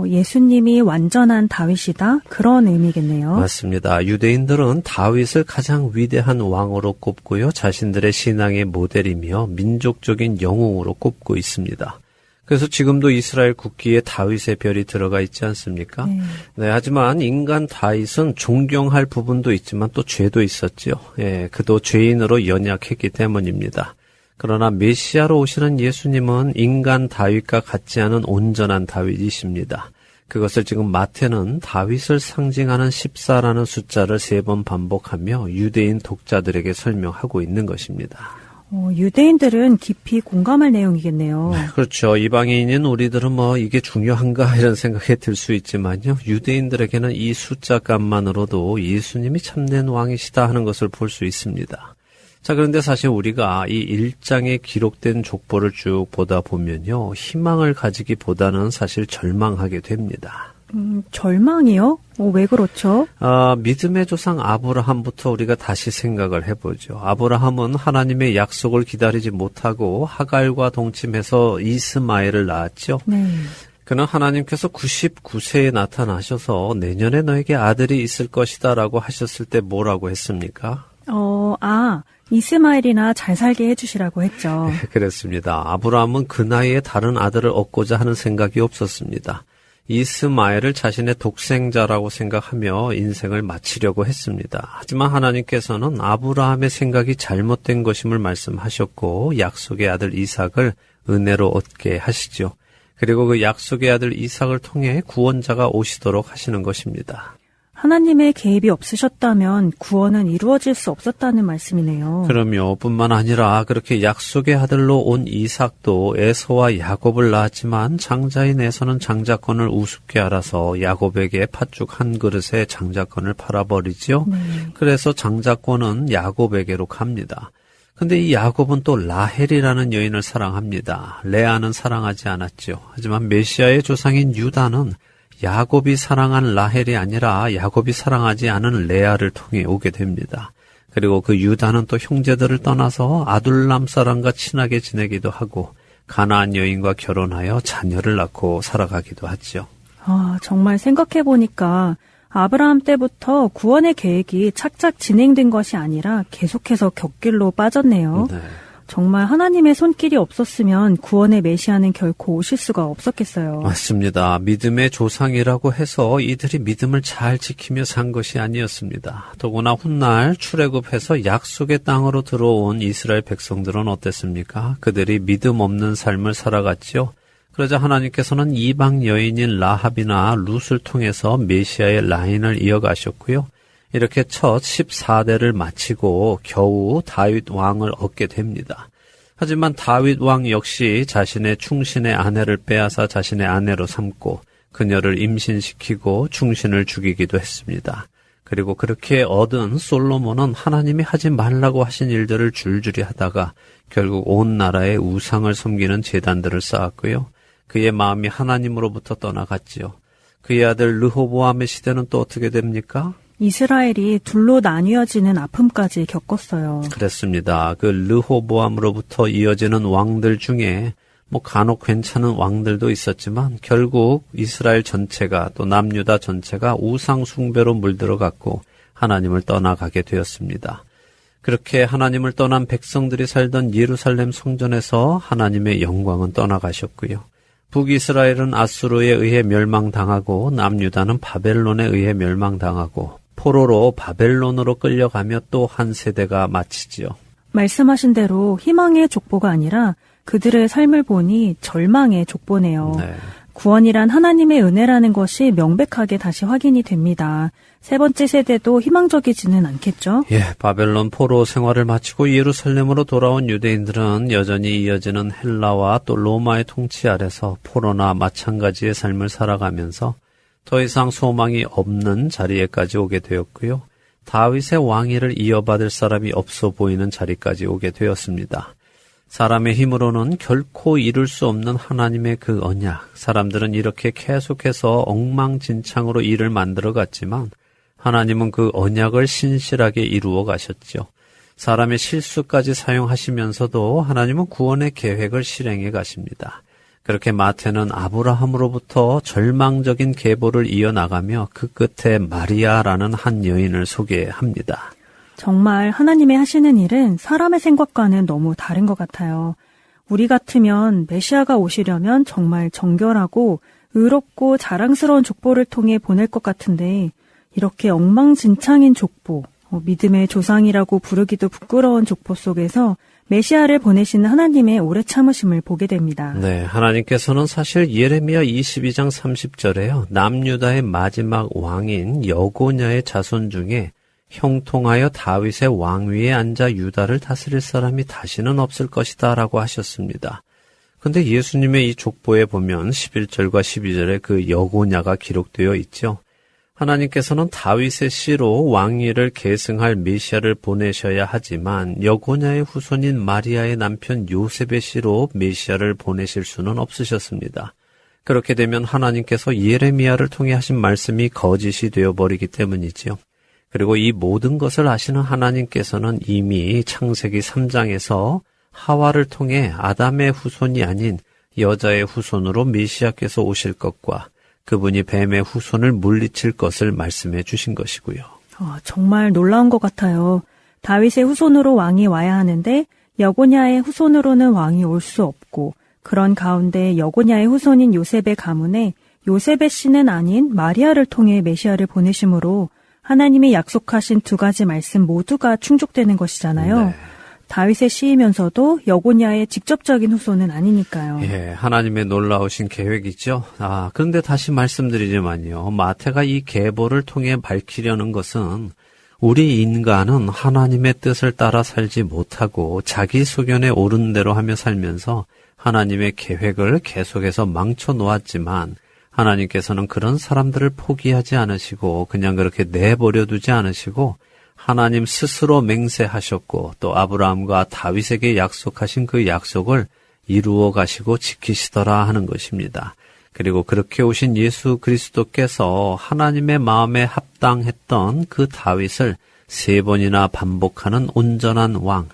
예수님이 완전한 다윗이다? 그런 의미겠네요. 맞습니다. 유대인들은 다윗을 가장 위대한 왕으로 꼽고요. 자신들의 신앙의 모델이며 민족적인 영웅으로 꼽고 있습니다. 그래서 지금도 이스라엘 국기에 다윗의 별이 들어가 있지 않습니까? 네, 하지만 인간 다윗은 존경할 부분도 있지만 또 죄도 있었죠. 예, 그도 죄인으로 연약했기 때문입니다. 그러나 메시아로 오시는 예수님은 인간 다윗과 같지 않은 온전한 다윗이십니다. 그것을 지금 마태는 다윗을 상징하는 14라는 숫자를 3번 반복하며 유대인 독자들에게 설명하고 있는 것입니다. 유대인들은 깊이 공감할 내용이겠네요. 그렇죠. 이방인인 우리들은 이게 중요한가 이런 생각이 들 수 있지만요. 유대인들에게는 이 숫자 값만으로도 예수님이 참된 왕이시다 하는 것을 볼 수 있습니다. 자, 그런데 사실 우리가 이 1장에 기록된 족보를 쭉 보다 보면요. 희망을 가지기보다는 사실 절망하게 됩니다. 절망이요? 왜 그렇죠? 믿음의 조상 아브라함부터 우리가 다시 생각을 해보죠. 아브라함은 하나님의 약속을 기다리지 못하고 하갈과 동침해서 이스마엘을 낳았죠. 네. 그는 하나님께서 99세에 나타나셔서 내년에 너에게 아들이 있을 것이다 라고 하셨을 때 뭐라고 했습니까? 이스마엘이나 잘 살게 해주시라고 했죠. 그렇습니다. 아브라함은 그 나이에 다른 아들을 얻고자 하는 생각이 없었습니다. 이스마엘을 자신의 독생자라고 생각하며 인생을 마치려고 했습니다. 하지만 하나님께서는 아브라함의 생각이 잘못된 것임을 말씀하셨고 약속의 아들 이삭을 은혜로 얻게 하시죠. 그리고 그 약속의 아들 이삭을 통해 구원자가 오시도록 하시는 것입니다. 하나님의 개입이 없으셨다면 구원은 이루어질 수 없었다는 말씀이네요. 그럼요. 뿐만 아니라 그렇게 약속의 아들로 온 이삭도 에서와 야곱을 낳았지만 장자인 에서는 장자권을 우습게 알아서 야곱에게 팥죽 한 그릇에 장자권을 팔아버리죠. 그래서 장자권은 야곱에게로 갑니다. 근데 이 야곱은 또 라헬이라는 여인을 사랑합니다. 레아는 사랑하지 않았죠. 하지만 메시아의 조상인 유다는 야곱이 사랑한 라헬이 아니라 야곱이 사랑하지 않은 레아를 통해 오게 됩니다. 그리고 그 유다는 또 형제들을 떠나서 아둘람 사람과 친하게 지내기도 하고 가나안 여인과 결혼하여 자녀를 낳고 살아가기도 하죠. 정말 생각해보니까 아브라함 때부터 구원의 계획이 착착 진행된 것이 아니라 계속해서 곁길로 빠졌네요. 네. 정말 하나님의 손길이 없었으면 구원의 메시아는 결코 오실 수가 없었겠어요. 맞습니다. 믿음의 조상이라고 해서 이들이 믿음을 잘 지키며 산 것이 아니었습니다. 더구나 훗날 출애굽해서 약속의 땅으로 들어온 이스라엘 백성들은 어땠습니까? 그들이 믿음 없는 삶을 살아갔지요. 그러자 하나님께서는 이방 여인인 라합이나 룻을 통해서 메시아의 라인을 이어가셨고요. 이렇게 첫 14대를 마치고 겨우 다윗 왕을 얻게 됩니다. 하지만 다윗 왕 역시 자신의 충신의 아내를 빼앗아 자신의 아내로 삼고 그녀를 임신시키고 충신을 죽이기도 했습니다. 그리고 그렇게 얻은 솔로몬은 하나님이 하지 말라고 하신 일들을 줄줄이 하다가 결국 온 나라에 우상을 섬기는 제단들을 쌓았고요. 그의 마음이 하나님으로부터 떠나갔지요. 그의 아들 르호보암의 시대는 또 어떻게 됩니까? 이스라엘이 둘로 나뉘어지는 아픔까지 겪었어요. 그렇습니다. 그 르호보암으로부터 이어지는 왕들 중에 간혹 괜찮은 왕들도 있었지만 결국 이스라엘 전체가 또 남유다 전체가 우상 숭배로 물들어갔고 하나님을 떠나가게 되었습니다. 그렇게 하나님을 떠난 백성들이 살던 예루살렘 성전에서 하나님의 영광은 떠나가셨고요. 북이스라엘은 아수르에 의해 멸망당하고 남유다는 바벨론에 의해 멸망당하고 포로로 바벨론으로 끌려가며 또 한 세대가 마치지요. 말씀하신 대로 희망의 족보가 아니라 그들의 삶을 보니 절망의 족보네요. 네. 구원이란 하나님의 은혜라는 것이 명백하게 다시 확인이 됩니다. 세 번째 세대도 희망적이지는 않겠죠? 바벨론 포로 생활을 마치고 예루살렘으로 돌아온 유대인들은 여전히 이어지는 헬라와 또 로마의 통치 아래서 포로나 마찬가지의 삶을 살아가면서 더 이상 소망이 없는 자리에까지 오게 되었고요. 다윗의 왕위를 이어받을 사람이 없어 보이는 자리까지 오게 되었습니다. 사람의 힘으로는 결코 이룰 수 없는 하나님의 그 언약, 사람들은 이렇게 계속해서 엉망진창으로 일을 만들어갔지만 하나님은 그 언약을 신실하게 이루어 가셨죠. 사람의 실수까지 사용하시면서도 하나님은 구원의 계획을 실행해 가십니다. 그렇게 마태는 아브라함으로부터 절망적인 계보를 이어나가며 그 끝에 마리아라는 한 여인을 소개합니다. 정말 하나님의 하시는 일은 사람의 생각과는 너무 다른 것 같아요. 우리 같으면 메시아가 오시려면 정말 정결하고 의롭고 자랑스러운 족보를 통해 보낼 것 같은데 이렇게 엉망진창인 족보, 믿음의 조상이라고 부르기도 부끄러운 족보 속에서 메시아를 보내시는 하나님의 오래 참으심을 보게 됩니다. 네, 하나님께서는 사실 예레미야 22장 30절에요. 남유다의 마지막 왕인 여고냐의 자손 중에 형통하여 다윗의 왕위에 앉아 유다를 다스릴 사람이 다시는 없을 것이다 라고 하셨습니다. 근데 예수님의 이 족보에 보면 11절과 12절에 그 여고냐가 기록되어 있죠. 하나님께서는 다윗의 씨로 왕위를 계승할 메시아를 보내셔야 하지만 여고냐의 후손인 마리아의 남편 요셉의 씨로 메시아를 보내실 수는 없으셨습니다. 그렇게 되면 하나님께서 예레미야를 통해 하신 말씀이 거짓이 되어버리기 때문이지요. 그리고 이 모든 것을 아시는 하나님께서는 이미 창세기 3장에서 하와를 통해 아담의 후손이 아닌 여자의 후손으로 메시아께서 오실 것과 그분이 뱀의 후손을 물리칠 것을 말씀해 주신 것이고요. 정말 놀라운 것 같아요. 다윗의 후손으로 왕이 와야 하는데 여고냐의 후손으로는 왕이 올 수 없고 그런 가운데 여고냐의 후손인 요셉의 가문에 요셉의 씨는 아닌 마리아를 통해 메시아를 보내심으로 하나님이 약속하신 두 가지 말씀 모두가 충족되는 것이잖아요. 네. 다윗의 씨이면서도 여고냐의 직접적인 후손은 아니니까요. 하나님의 놀라우신 계획이죠. 그런데 다시 말씀드리지만요. 마태가 이 계보를 통해 밝히려는 것은 우리 인간은 하나님의 뜻을 따라 살지 못하고 자기 소견에 오른 대로 하며 살면서 하나님의 계획을 계속해서 망쳐 놓았지만 하나님께서는 그런 사람들을 포기하지 않으시고 그냥 그렇게 내버려 두지 않으시고 하나님 스스로 맹세하셨고 또 아브라함과 다윗에게 약속하신 그 약속을 이루어 가시고 지키시더라 하는 것입니다. 그리고 그렇게 오신 예수 그리스도께서 하나님의 마음에 합당했던 그 다윗을 3번이나 반복하는 온전한 왕,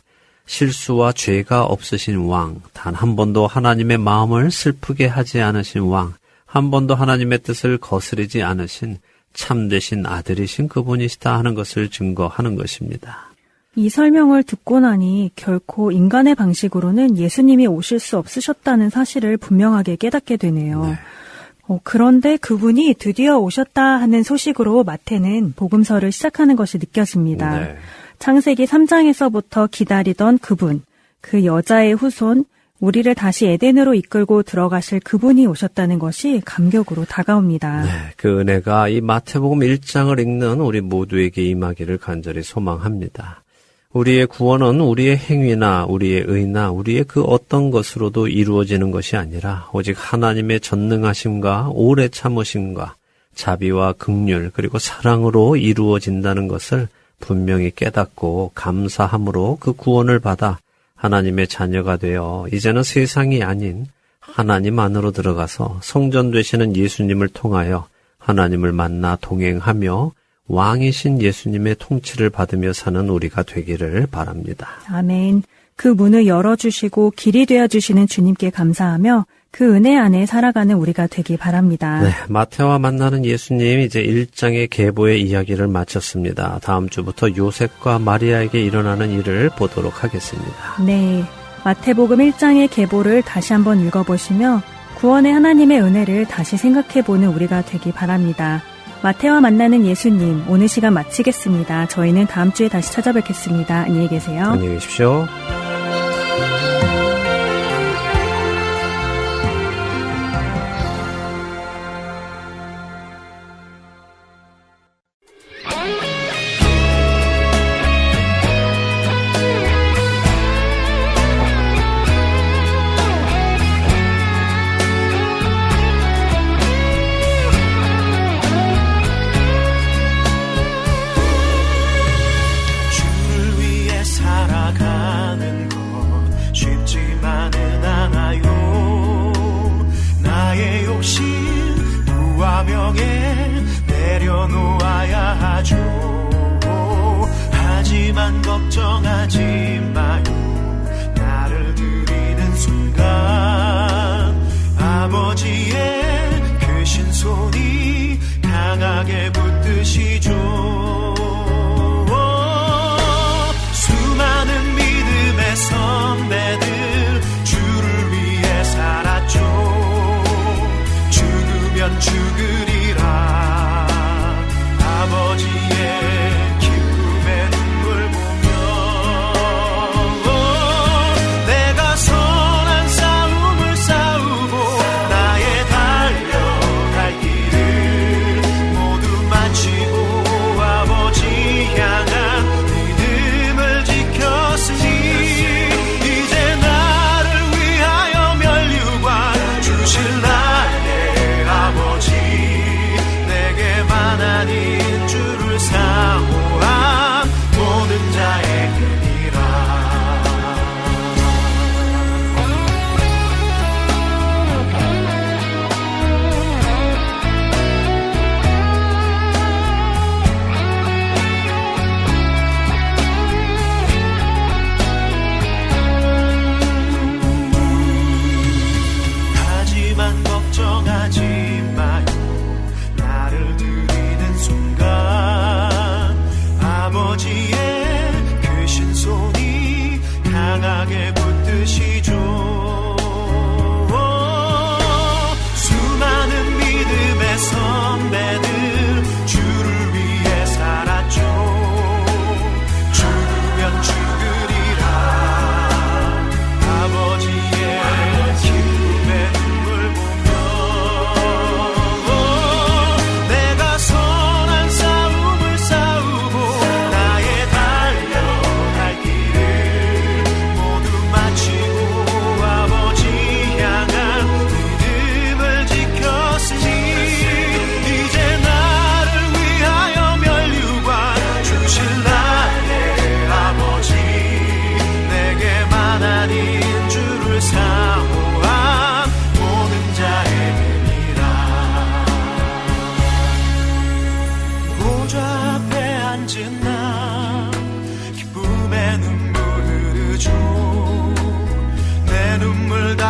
실수와 죄가 없으신 왕, 단 한 번도 하나님의 마음을 슬프게 하지 않으신 왕, 한 번도 하나님의 뜻을 거스르지 않으신 참되신 아들이신 그분이시다 하는 것을 증거하는 것입니다. 이 설명을 듣고 나니 결코 인간의 방식으로는 예수님이 오실 수 없으셨다는 사실을 분명하게 깨닫게 되네요. 네. 그런데 그분이 드디어 오셨다 하는 소식으로 마태는 복음서를 시작하는 것이 느껴집니다. 네. 창세기 3장에서부터 기다리던 그분, 그 여자의 후손, 우리를 다시 에덴으로 이끌고 들어가실 그분이 오셨다는 것이 감격으로 다가옵니다. 네, 그 은혜가 이 마태복음 1장을 읽는 우리 모두에게 임하기를 간절히 소망합니다. 우리의 구원은 우리의 행위나 우리의 의나 우리의 그 어떤 것으로도 이루어지는 것이 아니라 오직 하나님의 전능하심과 오래 참으심과 자비와 긍휼 그리고 사랑으로 이루어진다는 것을 분명히 깨닫고 감사함으로 그 구원을 받아 하나님의 자녀가 되어 이제는 세상이 아닌 하나님 안으로 들어가서 성전 되시는 예수님을 통하여 하나님을 만나 동행하며 왕이신 예수님의 통치를 받으며 사는 우리가 되기를 바랍니다. 아멘. 그 문을 열어주시고 길이 되어주시는 주님께 감사하며 그 은혜 안에 살아가는 우리가 되기 바랍니다. 네, 마태와 만나는 예수님 이제 1장의 계보의 이야기를 마쳤습니다. 다음 주부터 요셉과 마리아에게 일어나는 일을 보도록 하겠습니다. 네, 마태복음 1장의 계보를 다시 한번 읽어보시며 구원의 하나님의 은혜를 다시 생각해보는 우리가 되기 바랍니다. 마태와 만나는 예수님, 오늘 시간 마치겠습니다. 저희는 다음 주에 다시 찾아뵙겠습니다. 안녕히 계세요. 안녕히 계십시오. 하지만 걱정하지 마요. 나를 드리는 순간 아버지의 그 신손이 강하게 붙드시죠. 수많은 믿음의 선배들 주를 위해 살았죠. 죽으면 죽으리라 아버지의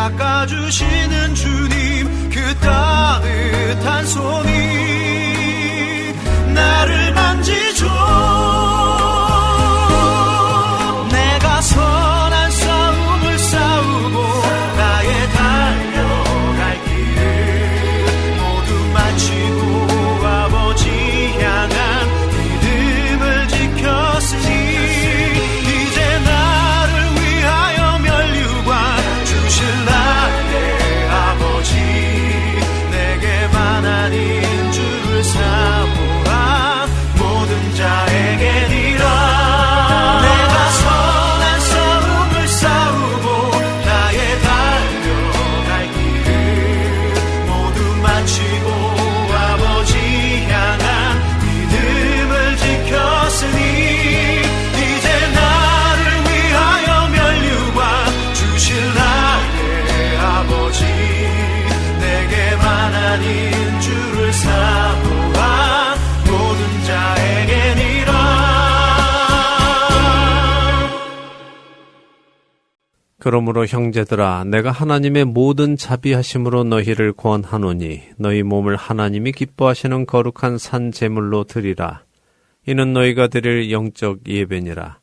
닦아주시는 주님 그 따뜻한 손이 나를 만지죠. 그러므로 형제들아, 내가 하나님의 모든 자비하심으로 너희를 권하노니 너희 몸을 하나님이 기뻐하시는 거룩한 산 제물로 드리라. 이는 너희가 드릴 영적 예배니라.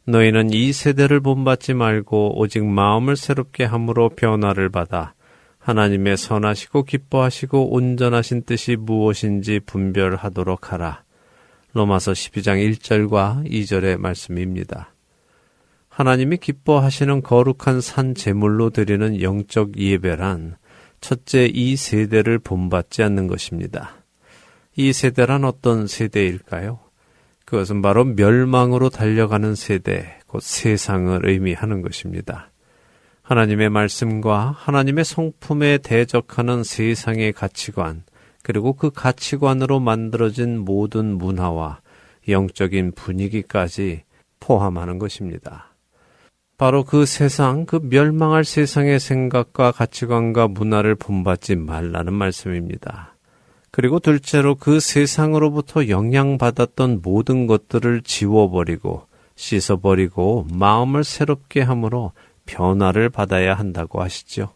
너희는 이 세대를 본받지 말고 오직 마음을 새롭게 함으로 변화를 받아 하나님의 선하시고 기뻐하시고 온전하신 뜻이 무엇인지 분별하도록 하라. 로마서 12장 1절과 2절의 말씀입니다. 하나님이 기뻐하시는 거룩한 산 제물로 드리는 영적 예배란 첫째 이 세대를 본받지 않는 것입니다. 이 세대란 어떤 세대일까요? 그것은 바로 멸망으로 달려가는 세대, 곧 세상을 의미하는 것입니다. 하나님의 말씀과 하나님의 성품에 대적하는 세상의 가치관, 그리고 그 가치관으로 만들어진 모든 문화와 영적인 분위기까지 포함하는 것입니다. 바로 그 세상, 그 멸망할 세상의 생각과 가치관과 문화를 본받지 말라는 말씀입니다. 그리고 둘째로 그 세상으로부터 영향받았던 모든 것들을 지워버리고 씻어버리고 마음을 새롭게 함으로 변화를 받아야 한다고 하시죠.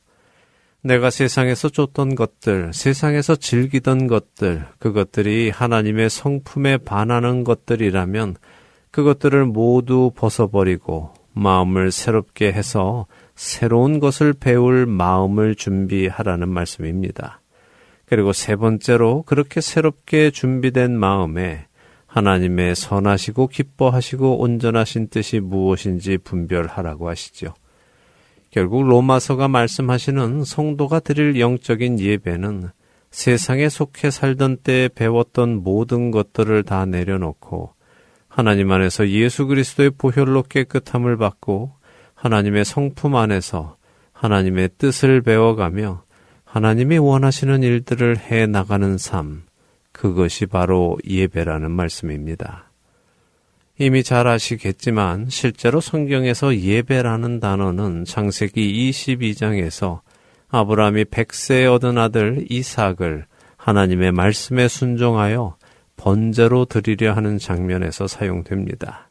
내가 세상에서 쫓던 것들, 세상에서 즐기던 것들, 그것들이 하나님의 성품에 반하는 것들이라면 그것들을 모두 벗어버리고 마음을 새롭게 해서 새로운 것을 배울 마음을 준비하라는 말씀입니다. 그리고 세 번째로 그렇게 새롭게 준비된 마음에 하나님의 선하시고 기뻐하시고 온전하신 뜻이 무엇인지 분별하라고 하시죠. 결국 로마서가 말씀하시는 성도가 드릴 영적인 예배는 세상에 속해 살던 때에 배웠던 모든 것들을 다 내려놓고 하나님 안에서 예수 그리스도의 보혈로 깨끗함을 받고 하나님의 성품 안에서 하나님의 뜻을 배워가며 하나님이 원하시는 일들을 해나가는 삶, 그것이 바로 예배라는 말씀입니다. 이미 잘 아시겠지만 실제로 성경에서 예배라는 단어는 창세기 22장에서 아브라함이 100세에 얻은 아들 이삭을 하나님의 말씀에 순종하여 번제로 드리려 하는 장면에서 사용됩니다.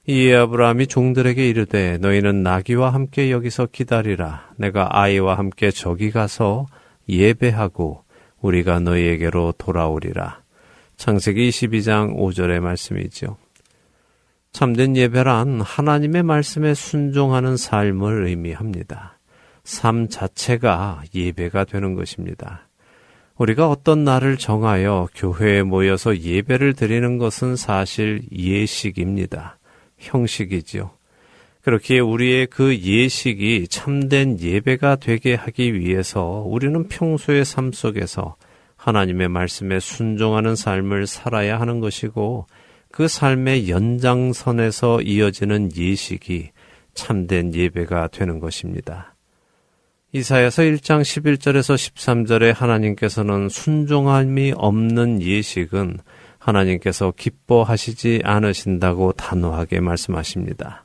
이에 아브라함이 종들에게 이르되 너희는 나귀와 함께 여기서 기다리라. 내가 아이와 함께 저기 가서 예배하고 우리가 너희에게로 돌아오리라. 창세기 22장 5절의 말씀이죠. 참된 예배란 하나님의 말씀에 순종하는 삶을 의미합니다. 삶 자체가 예배가 되는 것입니다. 우리가 어떤 날을 정하여 교회에 모여서 예배를 드리는 것은 사실 예식입니다. 형식이지요. 그렇기에 우리의 그 예식이 참된 예배가 되게 하기 위해서 우리는 평소의 삶 속에서 하나님의 말씀에 순종하는 삶을 살아야 하는 것이고 그 삶의 연장선에서 이어지는 예식이 참된 예배가 되는 것입니다. 이사야서 1장 11절에서 13절에 하나님께서는 순종함이 없는 예식은 하나님께서 기뻐하시지 않으신다고 단호하게 말씀하십니다.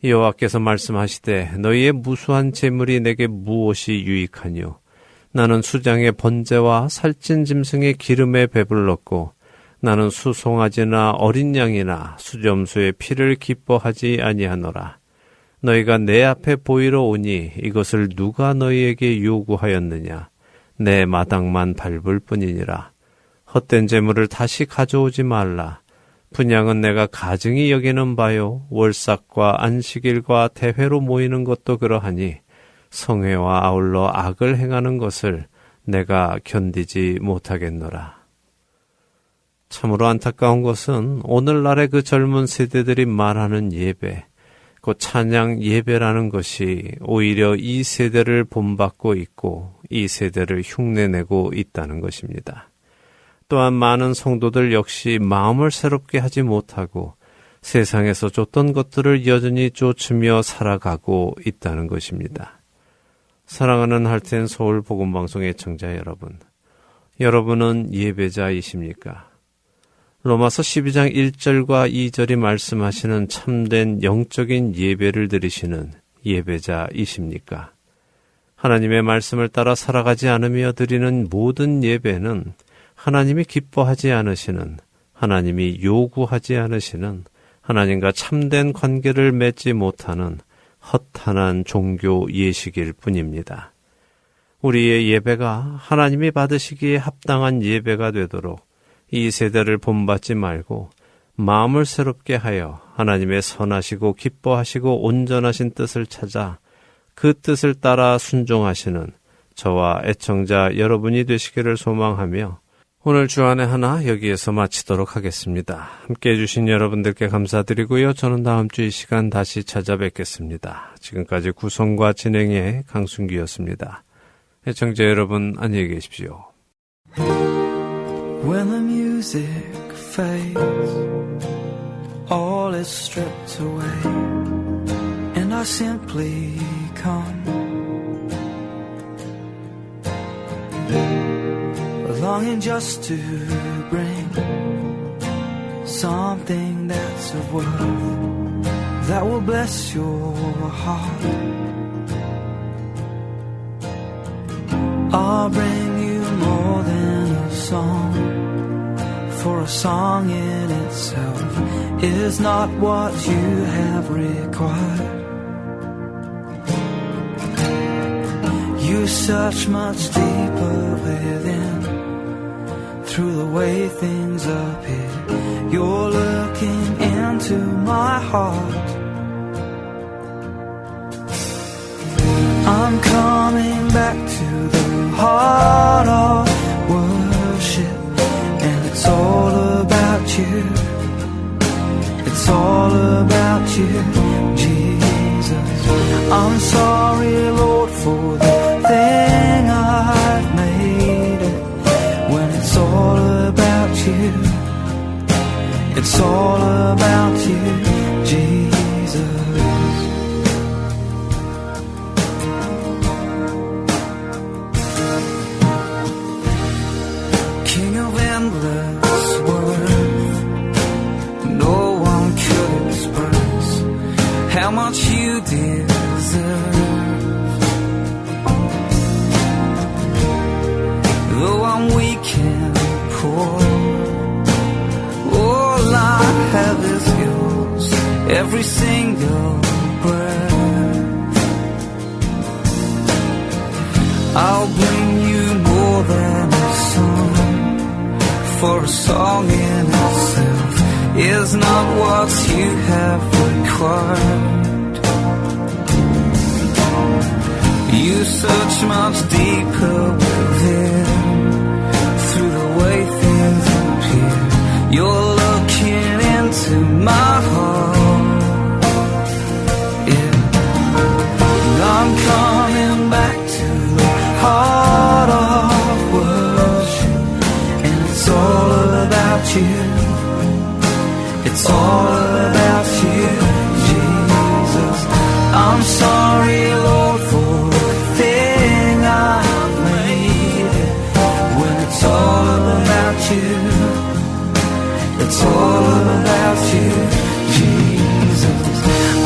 여호와께서 말씀하시되 너희의 무수한 재물이 내게 무엇이 유익하뇨? 나는 수장의 번제와 살찐 짐승의 기름에 배불렀고 나는 수송아지나 어린 양이나 수점수의 피를 기뻐하지 아니하노라. 너희가 내 앞에 보이러 오니 이것을 누가 너희에게 요구하였느냐? 내 마당만 밟을 뿐이니라. 헛된 재물을 다시 가져오지 말라. 분향은 내가 가증히 여기는 바요. 월삭과 안식일과 대회로 모이는 것도 그러하니 성회와 아울러 악을 행하는 것을 내가 견디지 못하겠노라. 참으로 안타까운 것은 오늘날의 그 젊은 세대들이 말하는 예배, 그 찬양 예배라는 것이 오히려 이 세대를 본받고 있고 이 세대를 흉내내고 있다는 것입니다. 또한 많은 성도들 역시 마음을 새롭게 하지 못하고 세상에서 쫓던 것들을 여전히 쫓으며 살아가고 있다는 것입니다. 사랑하는 할텐 서울 복음방송의 청자 여러분, 여러분은 예배자이십니까? 로마서 12장 1절과 2절이 말씀하시는 참된 영적인 예배를 드리시는 예배자이십니까? 하나님의 말씀을 따라 살아가지 않으며 드리는 모든 예배는 하나님이 기뻐하지 않으시는, 하나님이 요구하지 않으시는, 하나님과 참된 관계를 맺지 못하는 허탄한 종교 예식일 뿐입니다. 우리의 예배가 하나님이 받으시기에 합당한 예배가 되도록 이 세대를 본받지 말고 마음을 새롭게 하여 하나님의 선하시고 기뻐하시고 온전하신 뜻을 찾아 그 뜻을 따라 순종하시는 저와 애청자 여러분이 되시기를 소망하며 오늘 주안의 하나 여기에서 마치도록 하겠습니다. 함께해 주신 여러분들께 감사드리고요. 저는 다음 주 이 시간 다시 찾아뵙겠습니다. 지금까지 구성과 진행의 강순기였습니다. 애청자 여러분 안녕히 계십시오. When the music fades, all is stripped away, and I simply come, longing just to bring something that's of worth that will bless your heart. I'll bring you more than a song, for a song in itself is not what you have required. You search much deeper within, through the way things appear. You're looking into my heart. I'm coming back to the heart of worship, and it's all about you. It's all about you, Jesus. I'm sorry, Lord, for the thing I've made it. When it's all about you, it's all about you, Jesus. King of endless worth, no one could express how much you deserve. Though I'm weak and poor, all I have is yours, every single breath. I'll bring you more than a song, for a song in itself is not what you have required. You search much deeper within, through the way things appear. You're looking into my heart. Yeah. I'm coming back to the heart of worship, and it's all about you. It's all about you, Jesus. I'm sorry, Lord, for the thing I've made it. When it's all about you, it's all about you, Jesus.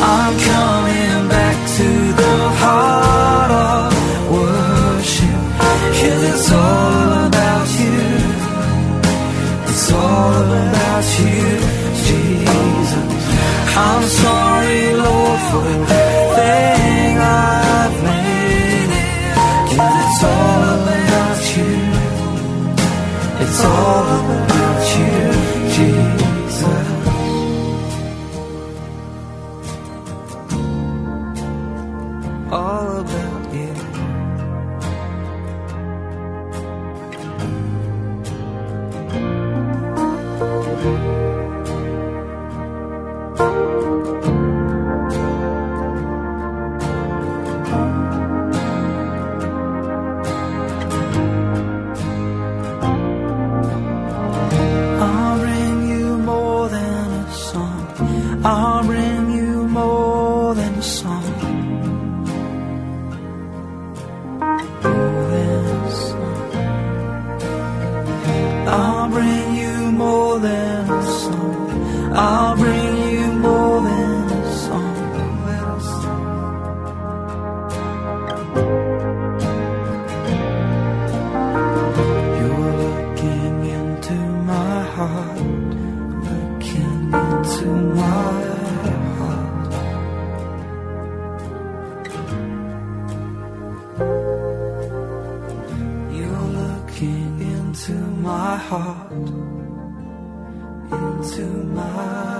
I'm coming back to the heart of worship, 'cause it's all about you. It's all about you, Jesus. I'm sorry, Lord, for the thing I've made it. 'Cause it's all about you. It's all about you, Jesus. All about you. I'll bring you more than a song. I'll bring you more than a song. More than a song. I'll bring you more than a song. I'll bring you more than a song. You're looking into my heart, looking into my heart. to my